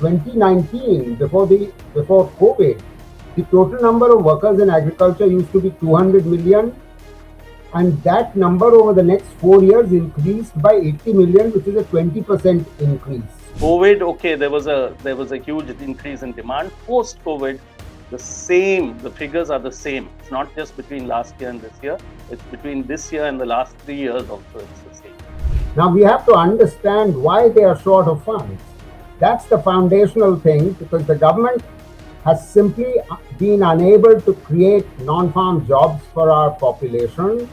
2019, before COVID, the total number of workers in agriculture used to be 200 million, and that number over the next 4 years increased by 80 million, which is a 20% increase. COVID, okay, there was a huge increase in demand. Post-COVID, the figures are the same. It's not just between last year and this year. It's between this year and the last 3 years also. It's the same. Now we have to understand why they are short of funds. That's the foundational thing, because the government has simply been unable to create non-farm jobs for our population.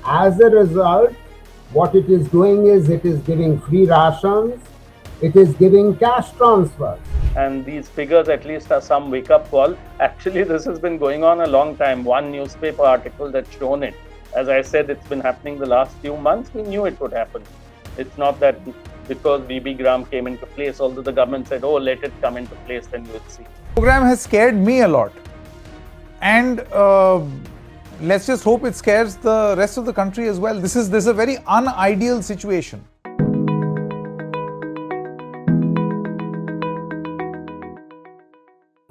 As a result, what it is doing is it is giving free rations, it is giving cash transfers. And these figures at least are some wake-up call. Actually, this has been going on a long time. One newspaper article that's shown it. As I said, it's been happening the last few months. We knew it would happen. It's not that because VB-GRAMG came into place, although the government said, oh, let it come into place, then you will see. The program has scared me a lot. And let's just hope it scares the rest of the country as well. This is a very unideal situation.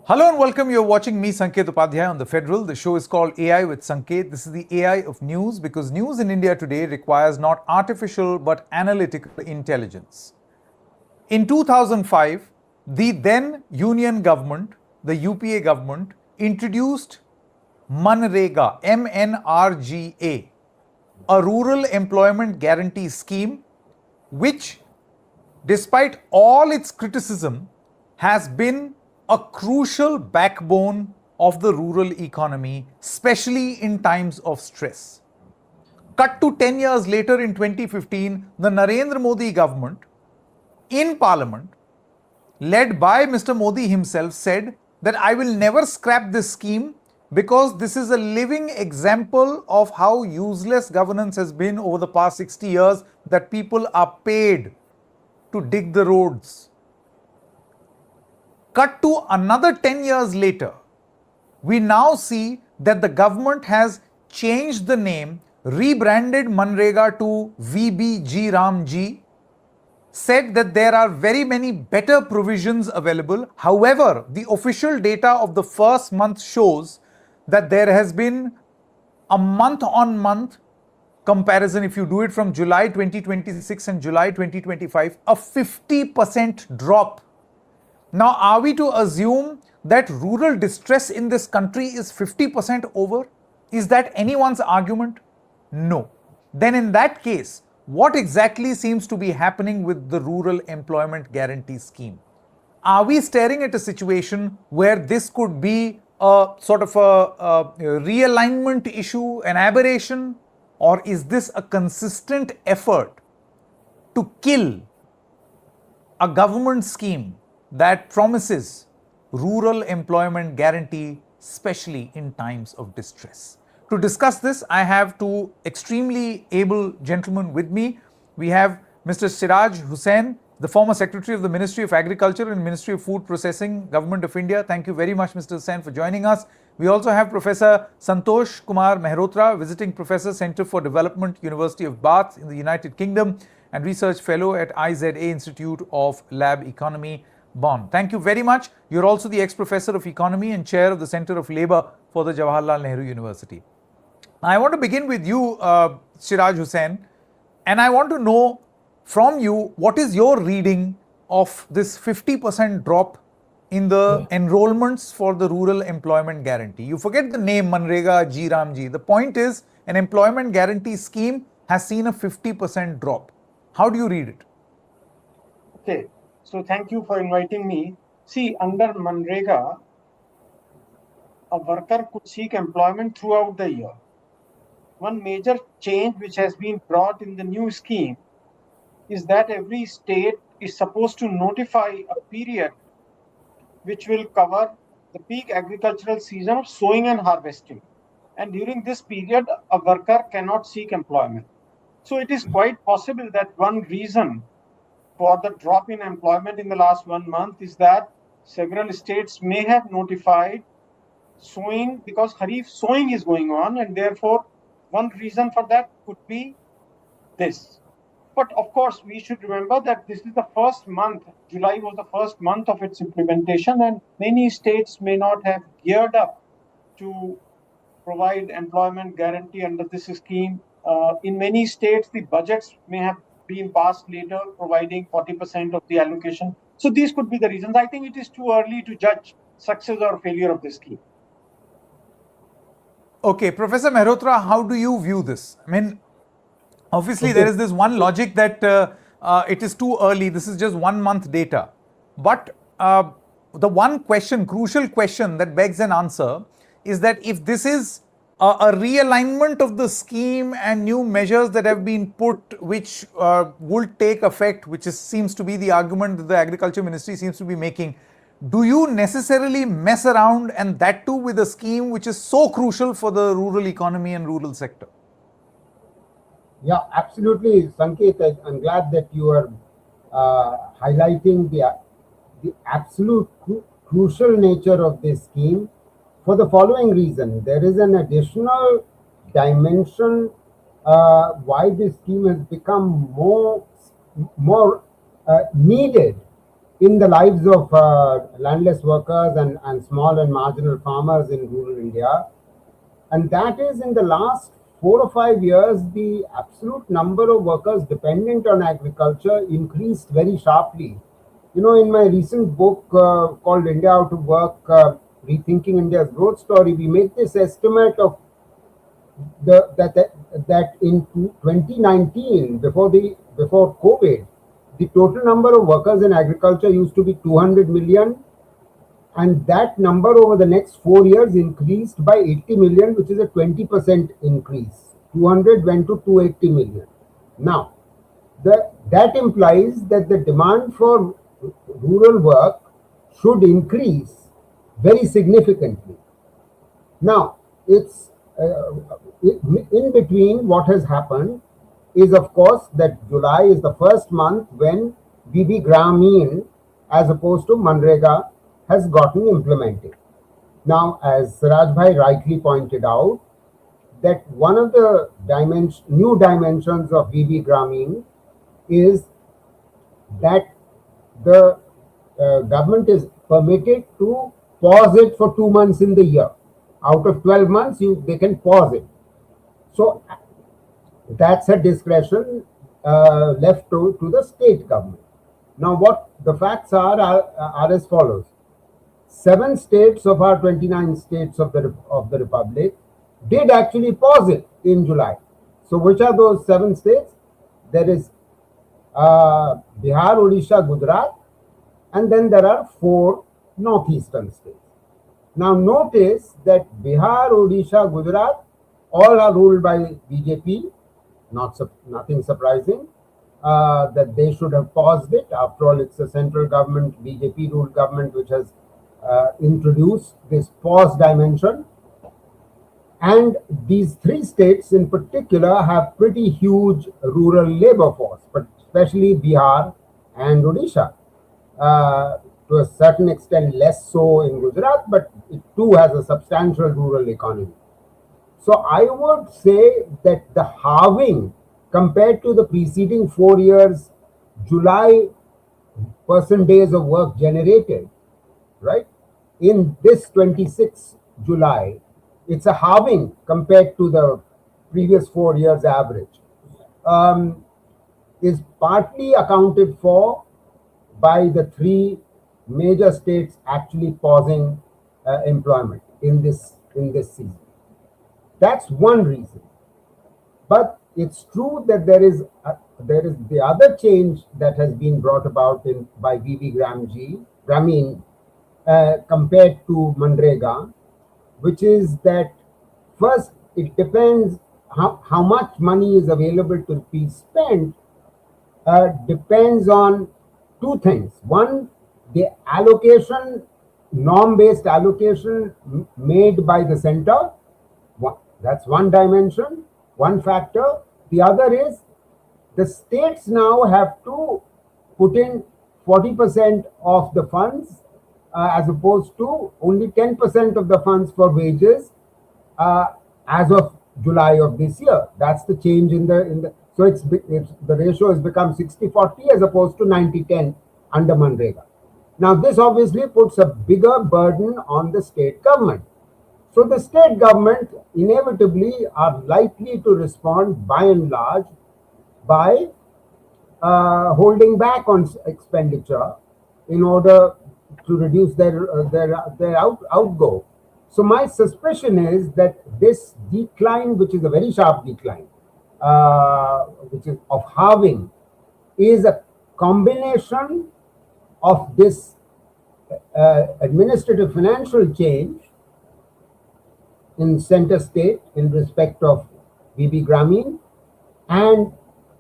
Hello and welcome. You're watching me, Sanket Upadhyay, on The Federal. The show is called AI with Sanket. This is the AI of news because news in India today requires not artificial but analytical intelligence. In 2005, the then Union government, the UPA government, introduced MNREGA, M-N-R-G-A, a rural employment guarantee scheme which, despite all its criticism, has been a crucial backbone of the rural economy, especially in times of stress. Cut to 10 years later in 2015, the Narendra Modi government in Parliament, led by Mr. Modi himself, said that I will never scrap this scheme because this is a living example of how useless governance has been over the past 60 years, that people are paid to dig the roads. Cut to another 10 years later, we now see that the government has changed the name, rebranded MNREGA to VB-GRAMG, said that there are very many better provisions available. However, the official data of the first month shows that there has been a month-on-month comparison. If you do it from July 2026 and July 2025, a 50% drop. Now, are we to assume that rural distress in this country is 50% over? Is that anyone's argument? No. Then in that case, what exactly seems to be happening with the Rural Employment Guarantee Scheme? Are we staring at a situation where this could be a sort of a realignment issue, an aberration, or is this a consistent effort to kill a government scheme that promises rural employment guarantee, especially in times of distress? To discuss this, I have two extremely able gentlemen with me. We have Mr. Siraj Hussain, the former Secretary of the Ministry of Agriculture and Ministry of Food Processing, Government of India. Thank you very much, Mr. Hussain, for joining us. We also have Professor Santosh Kumar Mehrotra, Visiting Professor, Centre for Development, University of Bath in the United Kingdom, and Research Fellow at IZA Institute of Lab Economy, Bonn. Thank you very much. You're also the ex-professor of economy and chair of the Center of Labour for the Jawaharlal Nehru University. I want to begin with you, Siraj Hussain, and I want to know from you, what is your reading of this 50% drop in the enrollments for the Rural Employment Guarantee? You forget the name MNREGA, GRAMG. The point is, an employment guarantee scheme has seen a 50% drop. How do you read it? Okay. So thank you for inviting me. See, under MNREGA, a worker could seek employment throughout the year. One major change which has been brought in the new scheme is that every state is supposed to notify a period which will cover the peak agricultural season of sowing and harvesting. And during this period, a worker cannot seek employment. So it is quite possible that one reason for the drop in employment in the last 1 month is that several states may have notified sowing, because Kharif sowing is going on, and therefore one reason for that could be this. But of course, we should remember that this is the first month. July was the first month of its implementation, and many states may not have geared up to provide employment guarantee under this scheme. In many states, the budgets may have been passed later, providing 40% of the allocation. So these could be the reasons. I think it is too early to judge success or failure of this scheme. Okay, Professor Mehrotra, how do you view this? I mean, obviously, there is this one logic that it is too early. This is just 1 month data. But the one question, crucial question that begs an answer is that if this is a realignment of the scheme and new measures that have been put, which would take effect, which seems to be the argument that the Agriculture Ministry seems to be making, do you necessarily mess around, and that too with a scheme which is so crucial for the rural economy and rural sector? Yeah, absolutely, Sanket. I'm glad that you are highlighting the absolute crucial nature of this scheme for the following reason. There is an additional dimension why this scheme has become more needed in the lives of landless workers and small and marginal farmers in rural India. And that is, in the last 4 or 5 years, the absolute number of workers dependent on agriculture increased very sharply. You know, in my recent book called India Out of Work, Rethinking India's Growth Story, we make this estimate of that in 2019, before COVID, the total number of workers in agriculture used to be 200 million, and that number over the next 4 years increased by 80 million, which is a 20% increase. 200 went to 280 million. Now, that implies that the demand for rural work should increase very significantly. Now, it's in between, what has happened is, of course, that July is the first month when VB-GRAMG, as opposed to Manrega, has gotten implemented. Now, as Siraj Bhai rightly pointed out, that one of the new dimensions of VB-GRAMG is that the government is permitted to pause it for 2 months in the year. Out of 12 months, they can pause it. So that's a discretion left to the state government. Now, what the facts are as follows. 7 states of our 29 states of the Republic did actually pause it in July. So which are those 7 states? There is Bihar, Odisha, Gujarat, and then there are 4 northeastern states. Now notice that Bihar, Odisha, Gujarat all are ruled by BJP. Nothing surprising that they should have paused it. After all, it's a central government, BJP ruled government, which has introduced this pause dimension. And these 3 states in particular have pretty huge rural labor force, but especially Bihar and Odisha. To a certain extent, less so in Gujarat, but it too has a substantial rural economy. So I would say that the halving compared to the preceding 4 years, July person days of work generated, right, in this 26th July, it's a halving compared to the previous 4 years average, is partly accounted for by the 3 major states actually pausing employment in this season. That's one reason. But it's true that there is the other change that has been brought about by VB-GRAMG, Gramin, compared to Manrega, which is that first it depends how much money is available to be spent, depends on 2 things. One, the allocation, norm-based allocation made by the center. That's one dimension, one factor. The other is the states now have to put in 40% of the funds as opposed to only 10% of the funds for wages as of July of this year. That's the change in the So the ratio has become 60-40 as opposed to 90-10 under Manrega. Now, this obviously puts a bigger burden on the state government. So the state government inevitably are likely to respond by and large by holding back on expenditure in order to reduce their outgo. So my suspicion is that this decline, which is a very sharp decline, which is of halving, is a combination of this administrative financial change in center state in respect of VB-GRAMG,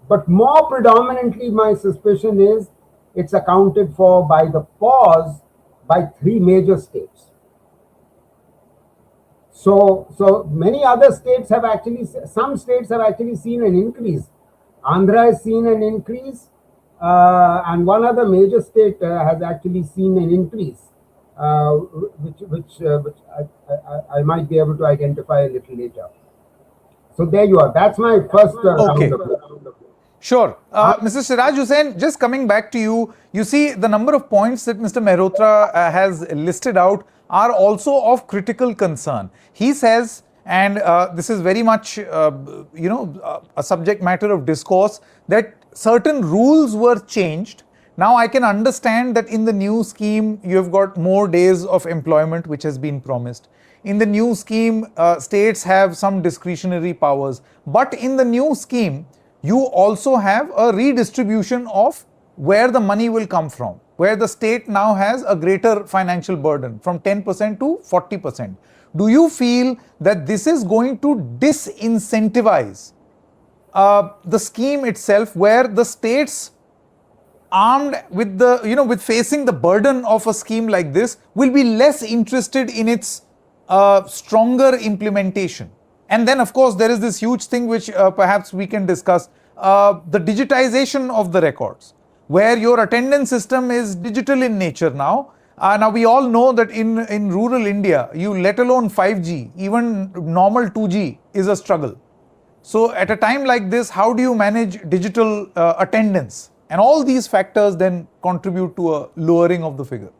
but more predominantly my suspicion is it's accounted for by the pause by three major states. So many other states have actually, some states have actually seen an increase. Andhra has seen an increase, and one other major state has actually seen an increase, which I might be able to identify a little later. So there you are. That's my first Okay. round. Sure. Mr. Siraj Hussain, just coming back to you, you see the number of points that Mr. Mehrotra has listed out are also of critical concern. He says, and this is very much, a subject matter of discourse, that certain rules were changed. Now I can understand that in the new scheme, you've got more days of employment, which has been promised. In the new scheme, states have some discretionary powers. But in the new scheme, you also have a redistribution of where the money will come from, where the state now has a greater financial burden from 10% to 40%. Do you feel that this is going to disincentivize the scheme itself, where the states armed with with facing the burden of a scheme like this will be less interested in its stronger implementation? And then, of course, there is this huge thing which perhaps we can discuss, the digitization of the records, where your attendance system is digital in nature now. Now, we all know that in rural India, let alone 5G, even normal 2G is a struggle. So, at a time like this, how do you manage digital attendance? And all these factors then contribute to a lowering of the figure.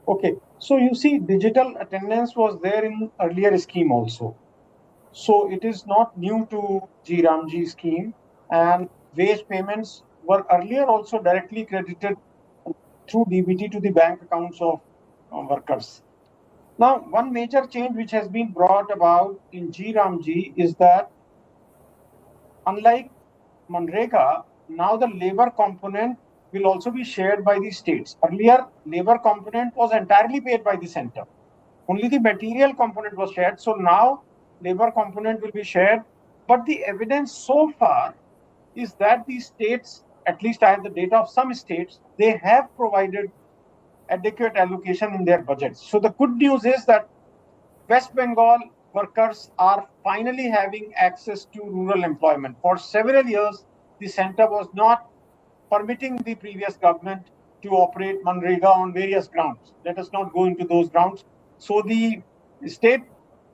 Okay. So you see, digital attendance was there in earlier scheme also. So it is not new to VB-GRAMG scheme, and wage payments were earlier also directly credited through DBT to the bank accounts of workers. Now, one major change which has been brought about in VB-GRAMG is that, unlike Manrega, now the labor component will also be shared by the states. Earlier, labor component was entirely paid by the center. Only the material component was shared. So now labor component will be shared. But the evidence so far is that the states, at least I have the data of some states, they have provided adequate allocation in their budgets. So the good news is that West Bengal workers are finally having access to rural employment. For several years, the center was not permitting the previous government to operate Manrega on various grounds. Let us not go into those grounds. So the state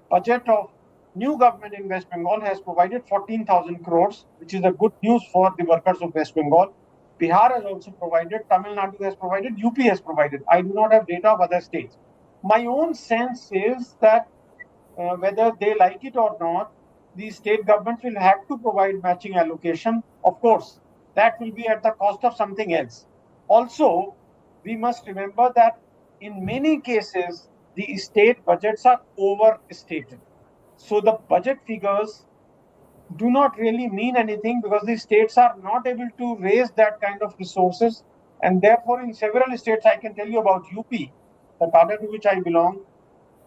budget of new government in West Bengal has provided 14,000 crores, which is a good news for the workers of West Bengal. Bihar has also provided, Tamil Nadu has provided, UP has provided. I do not have data of other states. My own sense is that whether they like it or not, the state governments will have to provide matching allocation. Of course, that will be at the cost of something else. Also, we must remember that in many cases, the state budgets are overstated. So the budget figures do not really mean anything because the states are not able to raise that kind of resources. And therefore, in several states, I can tell you about UP, the cadre to which I belong,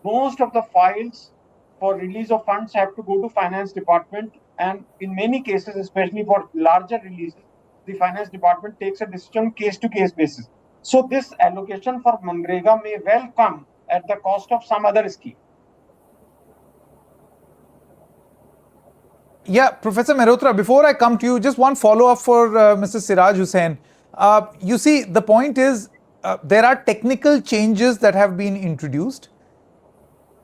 most of the files for release of funds have to go to finance department. And in many cases, especially for larger releases, the finance department takes a decision case-to-case basis. So this allocation for Manrega may well come at the cost of some other scheme. Yeah, Professor Mehrotra, before I come to you, just one follow-up for Mr. Siraj Hussain. You see, the point is, there are technical changes that have been introduced.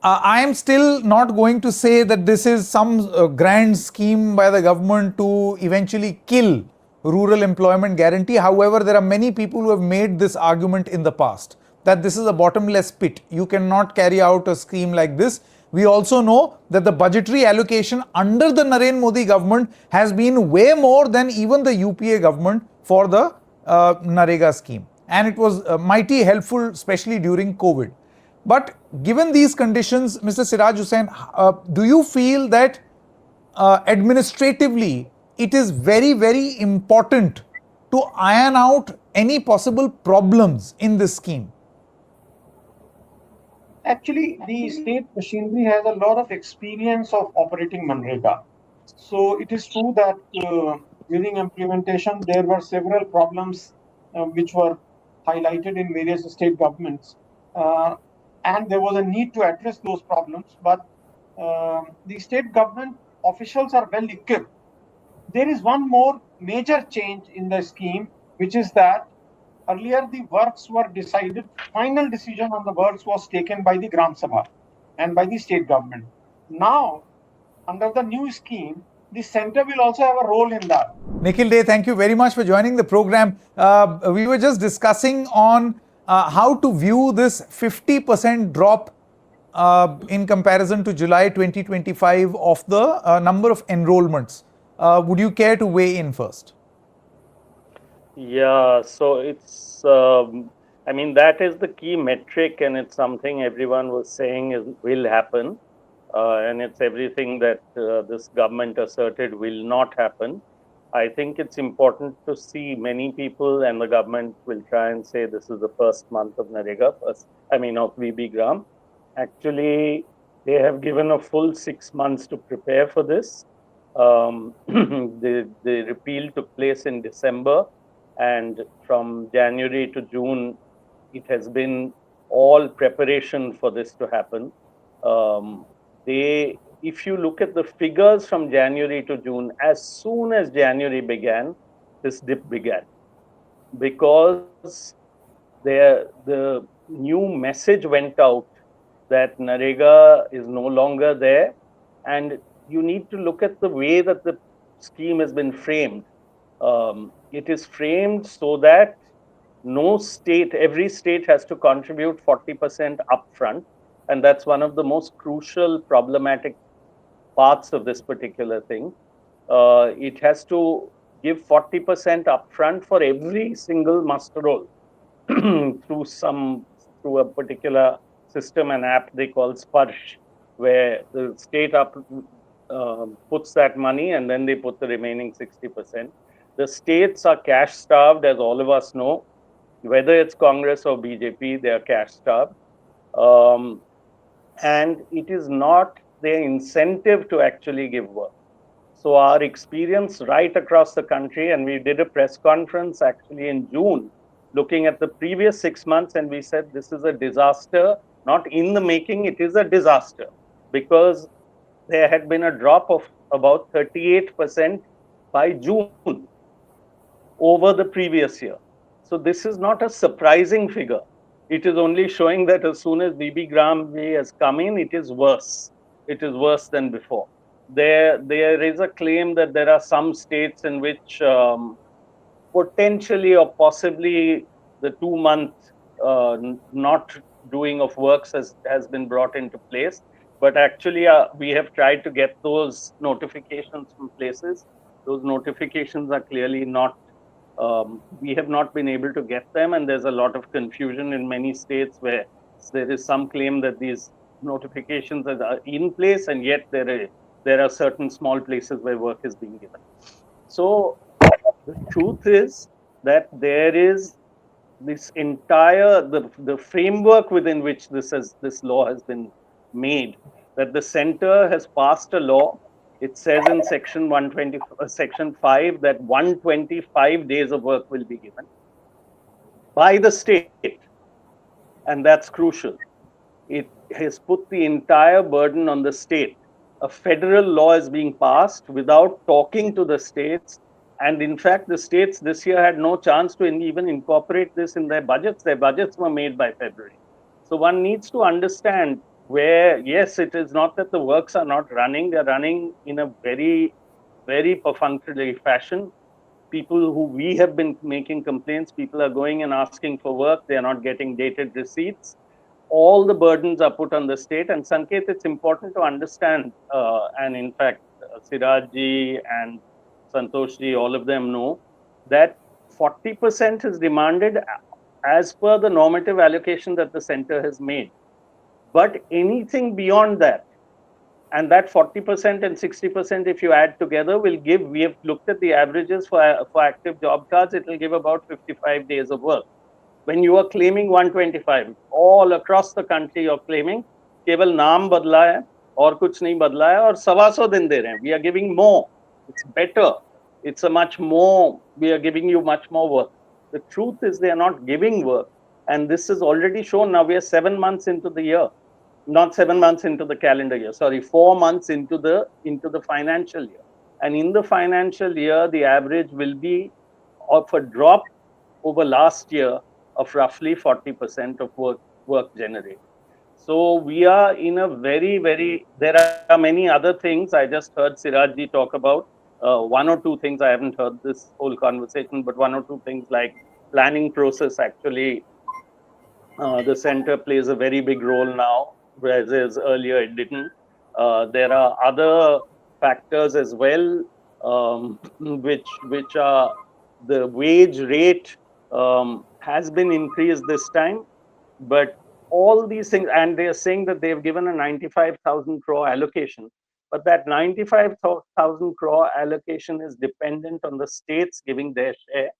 I am still not going to say that this is some grand scheme by the government to eventually kill rural employment guarantee. However, there are many people who have made this argument in the past that this is a bottomless pit. You cannot carry out a scheme like this. We also know that the budgetary allocation under the Narendra Modi government has been way more than even the UPA government for the Narega scheme. And it was mighty helpful, especially during COVID. But given these conditions, Mr. Siraj Hussain, do you feel that administratively it is very, very important to iron out any possible problems in this scheme? Actually, the state machinery has a lot of experience of operating Manrega. So it is true that during implementation, there were several problems which were highlighted in various state governments. And there was a need to address those problems. But the state government officials are well equipped. There is one more major change in the scheme, which is that earlier the works were decided, final decision on the works was taken by the Gram Sabha and by the state government. Now, under the new scheme, the center will also have a role in that. Nikhil Dey, thank you very much for joining the program. We were just discussing on how to view this 50% drop in comparison to July 2025 of the number of enrollments. Would you care to weigh in first? Yeah, so it's, I mean, that is the key metric, and it's something everyone was saying will happen. And it's everything that this government asserted will not happen. I think it's important to see many people, and the government will try and say this is the first month of Narega, of VB-GRAM. Actually, they have given a full 6 months to prepare for this. The repeal took place in December, and from January to June, it has been all preparation for this to happen. If you look at the figures from January to June, as soon as January began, this dip began, because the new message went out that Narega is no longer there, and you need to look at the way that the scheme has been framed. It is framed so that every state has to contribute 40% upfront, and that's one of the most crucial, problematic parts of this particular thing. It has to give 40% upfront for every single muster roll through a particular system and app they call Sparsh, where the state puts that money and then they put the remaining 60%. The states are cash starved, as all of us know. Whether it's Congress or BJP, they are cash starved. And it is not their incentive to actually give work. So our experience right across the country, and we did a press conference actually in June, looking at the previous 6 months, and we said this is a disaster, not in the making, it is a disaster, because there had been a drop of about 38% by June over the previous year. So this is not a surprising figure. It is only showing that as soon as VB-GRAMG has come in, it is worse. It is worse than before. There is a claim that there are some states in which potentially or possibly the 2-month not doing of works has been brought into place. But actually, we have tried to get those notifications from places. Those notifications are clearly not, we have not been able to get them, and there's a lot of confusion in many states where there is some claim that these notifications are in place, and yet there are certain small places where work is being given. So the truth is that there is this entire the framework within which this law has been made, that the center has passed a law. It says in section 5 that 125 days of work will be given by the state, and that's crucial. It has put the entire burden on the state. A federal law is being passed without talking to the states, and in fact the states this year had no chance to even incorporate this in their budgets. Their budgets were made by February. So one needs to understand where, yes, it is not that the works are not running, they're running in a very, very perfunctory fashion. People who we have been making complaints, people are going and asking for work, they are not getting dated receipts. All the burdens are put on the state. And Sanket, it's important to understand, and in fact, Sirajji and Santoshji, all of them know that 40% is demanded as per the normative allocation that the center has made. But anything beyond that, and that 40% and 60%, if you add together, will give, we have looked at the averages for active job cards, it will give about 55 days of work. When you are claiming 125, all across the country you're claiming, केवल नाम बदला है और कुछ नहीं बदला है और 125 दिन दे रहे हैं. We are giving more. It's better. It's a much more, we are giving you much more work. The truth is they are not giving work. And this is already shown. Now we are 7 months into the year. Not 7 months into the calendar year, sorry, 4 months into the financial year. And in the financial year, the average will be of a drop over last year of roughly 40% of work generated. So we are in a very, very, there are many other things. I just heard Sirajji talk about one or two things. I haven't heard this whole conversation, but one or two things like planning process. Actually, the center plays a very big role now, whereas earlier it didn't. There are other factors as well, which are the wage rate has been increased this time, but all these things, and they are saying that they've given a 95,000 crore allocation, but that 95,000 crore allocation is dependent on the states giving their share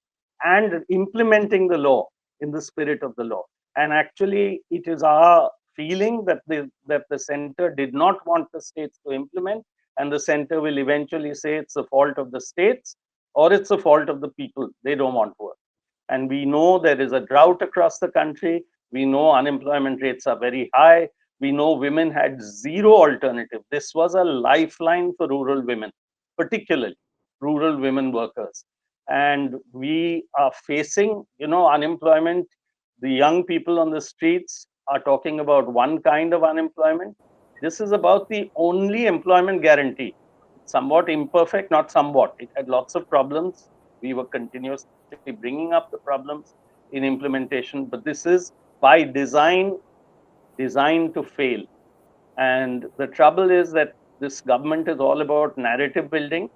and implementing the law in the spirit of the law. And actually, it is our feeling that the center did not want the states to implement, and the center will eventually say it's the fault of the states or it's the fault of the people. They don't want work. And we know there is a drought across the country. We know unemployment rates are very high. We know women had zero alternative. This was a lifeline for rural women, particularly rural women workers. And we are facing, unemployment. The young people on the streets are talking about one kind of unemployment. This is about the only employment guarantee. It's somewhat imperfect, not somewhat. It had lots of problems. We were continuously bringing up the problems in implementation, but this is by design designed to fail. And the trouble is that this government is all about narrative building.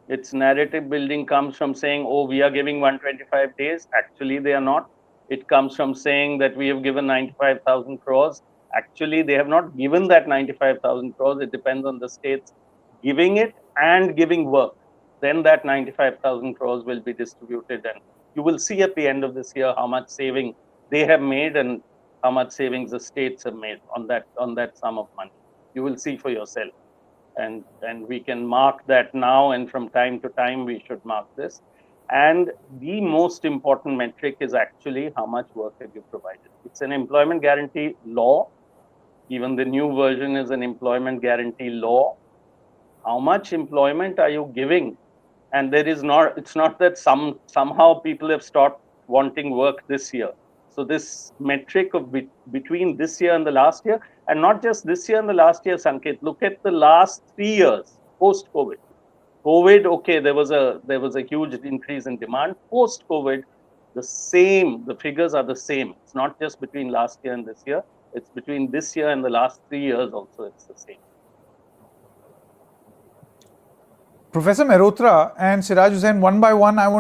Its narrative building comes from saying, oh, we are giving 125 days. Actually, they are not. It comes from saying that we have given 95,000 crores. Actually, they have not given that 95,000 crores. It depends on the states giving it and giving work. Then that 95,000 crores will be distributed. And you will see at the end of this year how much saving they have made and how much savings the states have made on that sum of money. You will see for yourself. And we can mark that now, and from time to time we should mark this. And the most important metric is actually how much work have you provided. It's an employment guarantee law. Even the new version is an employment guarantee law. How much employment are you giving? And it's not that somehow people have stopped wanting work this year. So this metric of between this year and the last year, and not just this year and the last year, Sanket, look at the last 3 years post-COVID. COVID, okay, there was a huge increase in demand. Post-COVID, the figures are the same. It's not just between last year and this year. It's between this year and the last 3 years also, it's the same. Professor Mehrotra and Siraj Hussain, one by one, I'm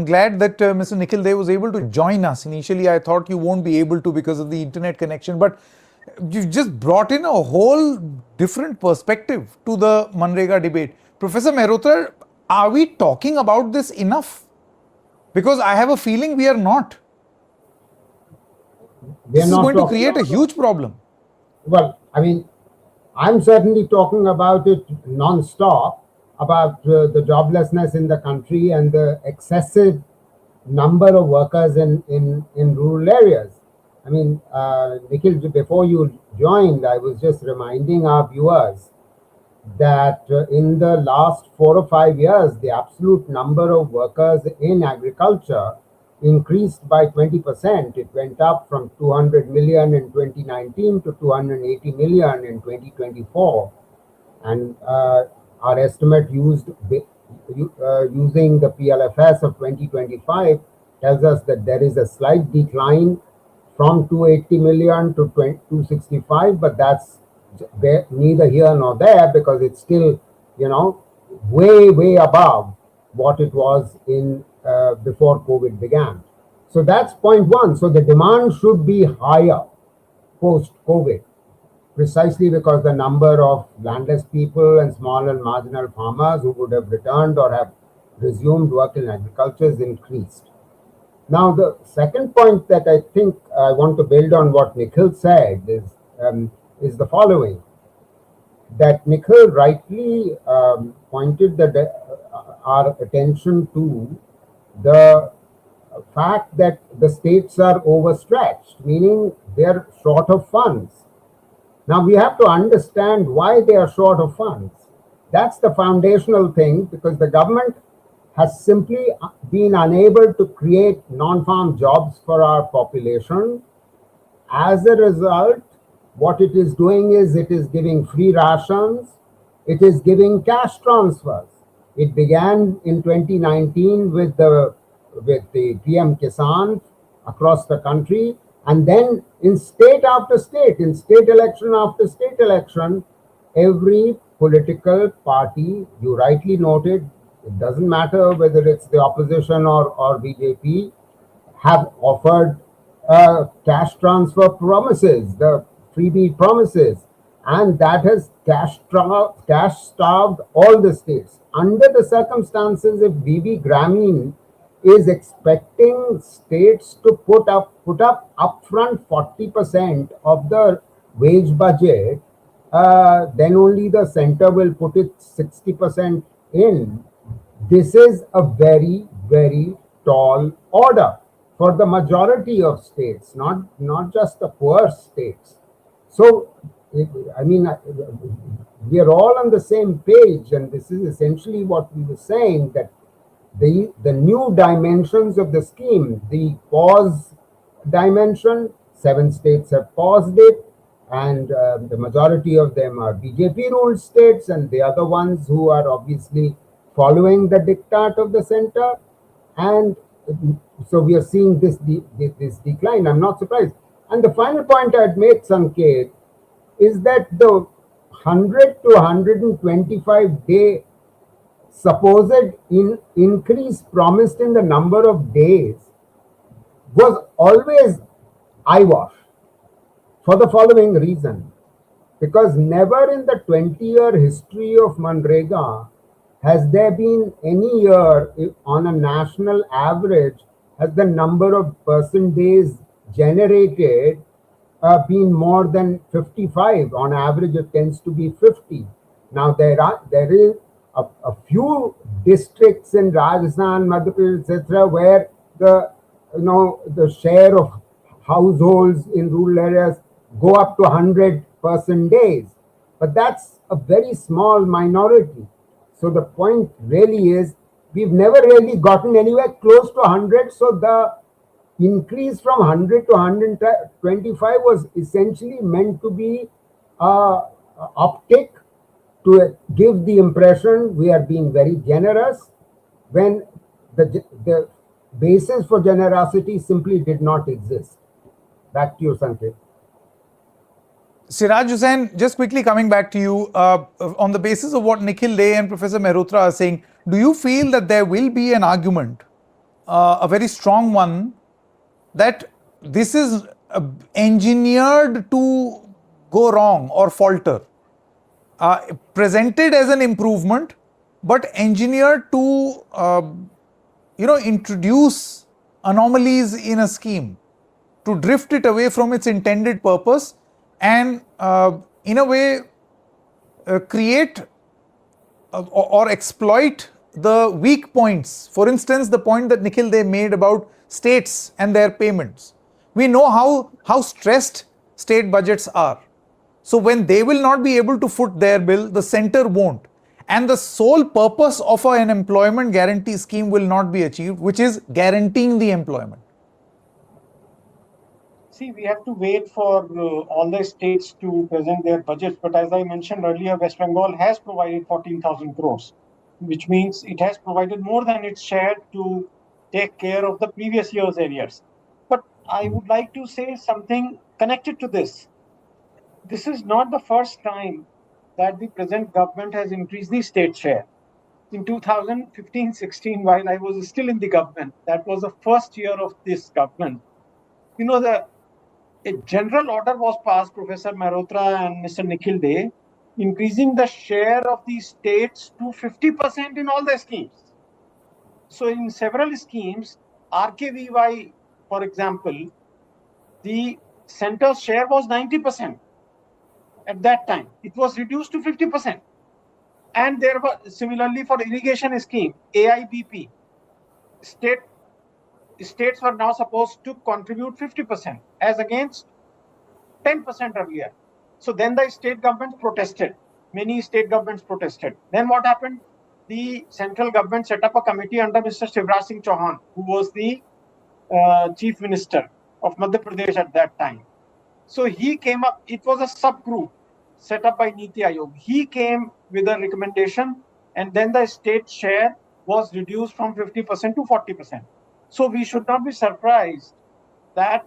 glad that Mr. Nikhil Dey was able to join us. Initially, I thought you won't be able to because of the internet connection, but you've just brought in a whole different perspective to the Manrega debate. Professor Mehrotra, are we talking about this enough? Because I have a feeling we are not. This is going to create a huge problem. Well, I mean, I'm certainly talking about it non-stop, about the joblessness in the country and the excessive number of workers in rural areas. I mean, Nikhil, before you joined, I was just reminding our viewers that in the last 4 or 5 years, the absolute number of workers in agriculture increased by 20%. It went up from 200 million in 2019 to 280 million in 2024. And our estimate using the PLFS of 2025 tells us that there is a slight decline from 280 million to 265, but that's neither here nor there, because it's still, way above what it was in before COVID began. So that's point one. So the demand should be higher post-COVID, precisely because the number of landless people and small and marginal farmers who would have returned or have resumed work in agriculture is increased. Now, the second point that I think I want to build on what Nikhil said is the following: that Nikhil rightly pointed our attention to the fact that the states are overstretched, meaning they're short of funds. Now, we have to understand why they are short of funds. That's the foundational thing, because the government has simply been unable to create non-farm jobs for our population. As a result, what it is doing is it is giving free rations, it is giving cash transfers. It began in 2019 with the PM Kisan across the country, and then in state after state, in state election after state election, every political party, you rightly noted, it doesn't matter whether it's the opposition or BJP, have offered cash transfer promises, the freebie promises, and that has cash starved all the states. Under the circumstances, if VB-GRAMG is expecting states to put up upfront 40% of the wage budget, then only the center will put it 60% in. This is a very, very tall order for the majority of states, not just the poor states. So, we are all on the same page, and this is essentially what we were saying, that the new dimensions of the scheme, the pause dimension, 7 states have paused it, and the majority of them are BJP ruled states, and the other ones who are obviously following the diktat of the center. And so we are seeing this decline. I'm not surprised. And the final point I'd make, Sanket, is that the 100 to 125 day supposed increase promised in the number of days was always eyewash, for the following reason: because never in the 20-year history of Manrega has there been any year on a national average has the number of person days generated been more than 55. On average, it tends to be 50. Now, there is a few districts in Rajasthan, Madhya Pradesh, etc., where the share of households in rural areas go up to 100 person days, but that's a very small minority. So the point really is, we've never really gotten anywhere close to 100. So the increase from 100 to 125 was essentially meant to be an uptick to give the impression we are being very generous, when the basis for generosity simply did not exist. Back to you, Sanket. Siraj Hussain, just quickly coming back to you, on the basis of what Nikhil Dey and Professor Mehrotra are saying, do you feel that there will be an argument, a very strong one, that this is engineered to go wrong or falter, presented as an improvement, but engineered to introduce anomalies in a scheme, to drift it away from its intended purpose, and in a way create or exploit the weak points? For instance, the point that Nikhil Dey made about states and their payments. We know how stressed state budgets are. So when they will not be able to foot their bill, the center won't. and the sole purpose of an employment guarantee scheme will not be achieved, which is guaranteeing the employment? See, we have to wait for all the states to present their budgets. But as I mentioned earlier, West Bengal has provided 14,000 crores, which means it has provided more than its share to take care of the previous year's arrears. But I would like to say something connected to this. This is not the first time that the present government has increased the state share. In 2015-16, while I was still in the government, that was the first year of this government. A general order was passed, Professor Mehrotra and Mr. Nikhil Dey, increasing the share of the states to 50% in all the schemes. So in several schemes, RKVY, for example, the center's share was 90%. At that time, it was reduced to 50%. And there were, similarly for irrigation scheme, AIBP, states were now supposed to contribute 50% as against 10% earlier. So then the state governments protested. Many state governments protested. Then what happened? The central government set up a committee under Mr. Shivraj Singh Chauhan, who was the chief minister of Madhya Pradesh at that time. So he came up, it was a subgroup set up by Niti Aayog. He came with a recommendation, and then the state share was reduced from 50% to 40%. So we should not be surprised that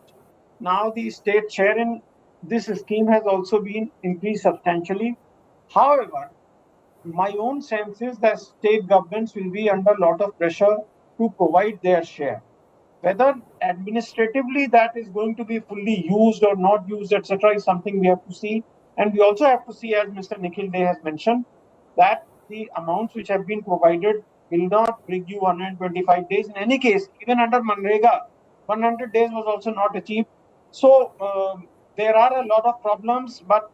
now the state share in this scheme has also been increased substantially. However, my own sense is that state governments will be under a lot of pressure to provide their share. Whether administratively that is going to be fully used or not used, etc., is something we have to see. And we also have to see, as Mr. Nikhil Dey has mentioned, that the amounts which have been provided will not bring you 125 days. In any case, even under Manrega, 100 days was also not achieved. So there are a lot of problems, but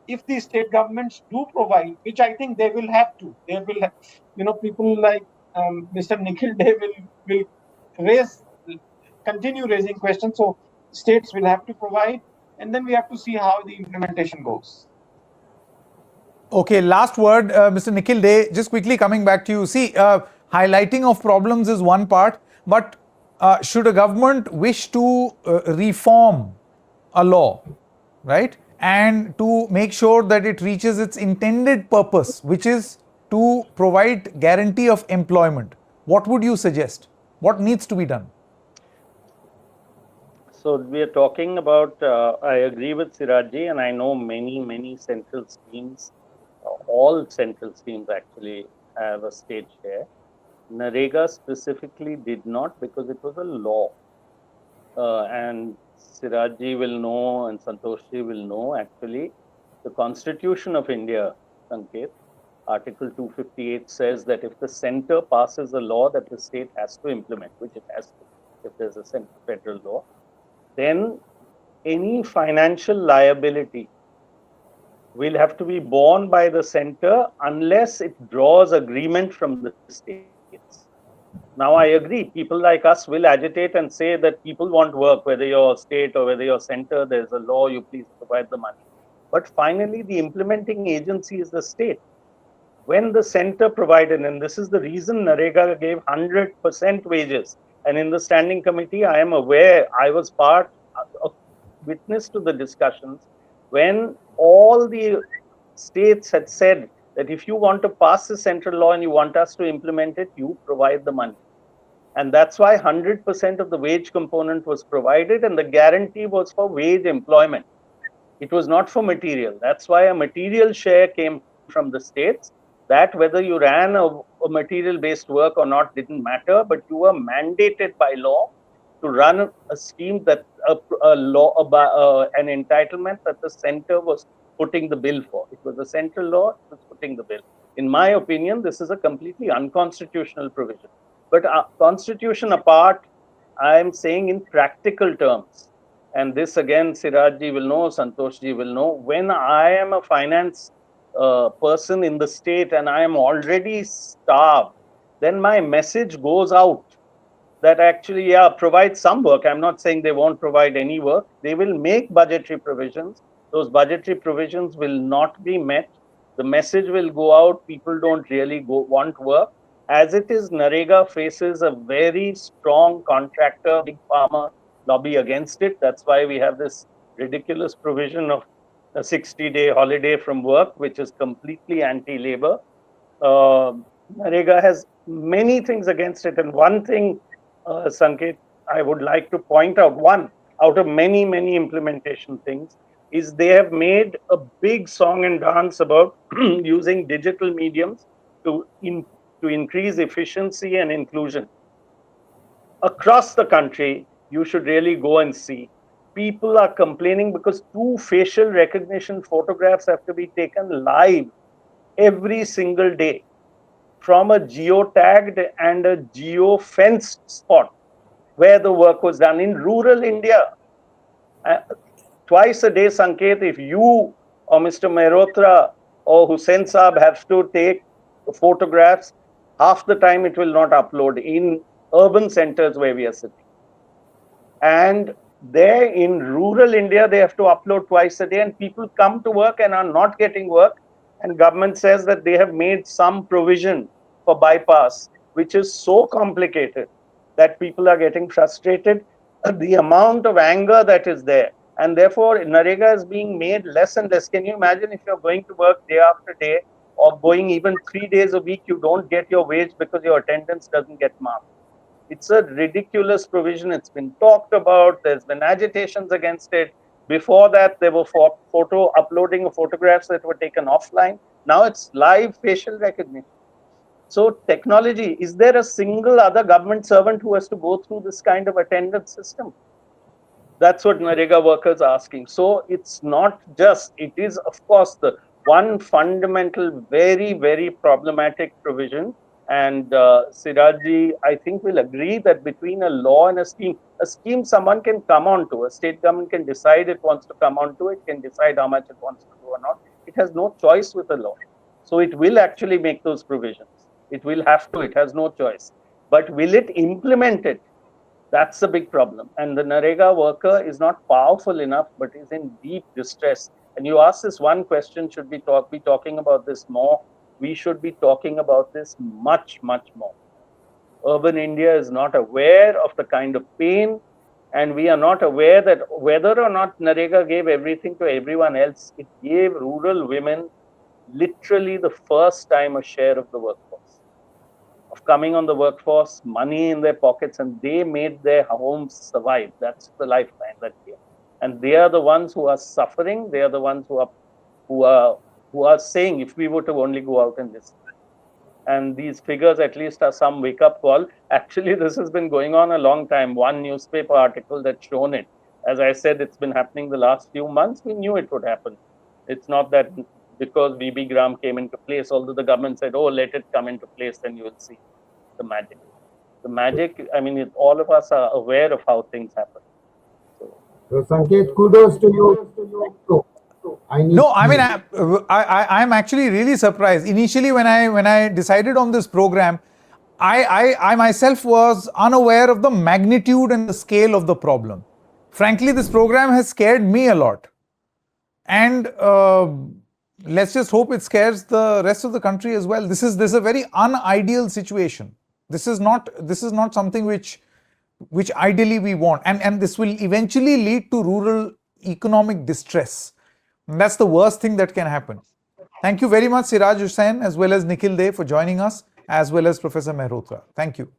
if the state governments do provide, which I think they will have to, they will have, people like Mr. Nikhil Dey will continue raising questions. So states will have to provide, and then we have to see how the implementation goes. Okay, last word, Mr. Nikhil Dey, just quickly coming back to you. See, highlighting of problems is one part, but should a government wish to reform a law, right, and to make sure that it reaches its intended purpose, which is to provide guarantee of employment, what would you suggest? What needs to be done? So we are talking about, I agree with Sirajji, and I know many central schemes, all central schemes actually have a state share. Narega specifically did not, because it was a law. And Sirajji will know and Santoshji will know, actually, the Constitution of India, Sanket, Article 258 says that if the center passes a law that the state has to implement, which it has to, if there's a federal law, then any financial liability will have to be borne by the center unless it draws agreement from the states. Now, I agree, people like us will agitate and say that people want work, whether you're state or whether you're center, there's a law, you please provide the money. But finally, the implementing agency is the state. When the center provided, and this is the reason Narega gave 100% wages, and in the standing committee, I am aware, I was part of, witness to the discussions when all the states had said that if you want to pass the central law and you want us to implement it, you provide the money. And that's why 100% of the wage component was provided, and the guarantee was for wage employment. It was not for material. That's why a material share came from the states, that whether you ran a material-based work or not didn't matter, but you were mandated by law to run a scheme that an entitlement that the center was putting the bill for. It was a central law, it was putting the bill. In my opinion, this is a completely unconstitutional provision. But constitution apart, I am saying in practical terms, and this again Sirajji will know, Santoshji will know, when I am a finance person in the state and I am already starved, then my message goes out that actually, yeah, provide some work. I'm not saying they won't provide any work. They will make budgetary provisions. Those budgetary provisions will not be met The message will go out. People don't really want work. As it is, Narega faces a very strong contractor, big farmer lobby against it. That's why we have this ridiculous provision of a 60-day holiday from work, which is completely anti-labor. Narega has many things against it. And one thing, Sanket, I would like to point out, one out of many, many implementation things, is they have made a big song and dance about using digital mediums to increase efficiency and inclusion. Across the country, you should really go and see. People are complaining because 2 facial recognition photographs have to be taken live every single day from a geotagged and a geo-fenced spot where the work was done in rural India. Twice a day, Sanket, if you or Mr. Mehrotra or Hussain Saab have to take photographs, half the time it will not upload in urban centers where we are sitting. And there in rural India, they have to upload twice a day, and people come to work and are not getting work. And government says that they have made some provision for bypass, which is so complicated that people are getting frustrated. The amount of anger that is there. And therefore, Narega is being made less and less. Can you imagine if you're going to work day after day or going even 3 days a week, you don't get your wage because your attendance doesn't get marked? It's a ridiculous provision. It's been talked about. There's been agitations against it. Before that, there were photo uploading of photographs that were taken offline. Now it's live facial recognition. So technology, is there a single other government servant who has to go through this kind of attendance system? That's what Narega workers are asking. So it's not just, it is of course the one fundamental, very, very problematic provision. And Sirajji, I think will agree that between a law and a scheme someone can come on to. A state government can decide it wants to come on to it, can decide how much it wants to do or not. It has no choice with the law. So it will actually make those provisions. It will have to, it has no choice. But will it implement it? That's a big problem. And the Narega worker is not powerful enough, but is in deep distress. And you ask this one question, should we be talking about this more? We should be talking about this much, much more. Urban India is not aware of the kind of pain, and we are not aware that whether or not Narega gave everything to everyone else, it gave rural women literally the first time a share of the workforce, of coming on the workforce, money in their pockets, and they made their homes survive. That's the lifeline that they have. And they are the ones who are suffering. They are the ones who are saying, if we were to only go out and listen. And these figures at least are some wake-up call. Actually, this has been going on a long time. One newspaper article that's shown it. As I said, it's been happening the last few months. We knew it would happen. It's not that because VB-GRAMG came into place, although the government said, oh, let it come into place, then you will see the magic. The magic, I mean, all of us are aware of how things happen. So Sanket, kudos to you. I'm actually really surprised. Initially, when I decided on this program, I myself was unaware of the magnitude and the scale of the problem. Frankly, this program has scared me a lot. And let's just hope it scares the rest of the country as well. This is a very unideal situation. This is not something which ideally we want, and this will eventually lead to rural economic distress. And that's the worst thing that can happen. Thank you very much, Siraj Hussain, as well as Nikhil Dey, for joining us, as well as Professor Mehrotra. Thank you.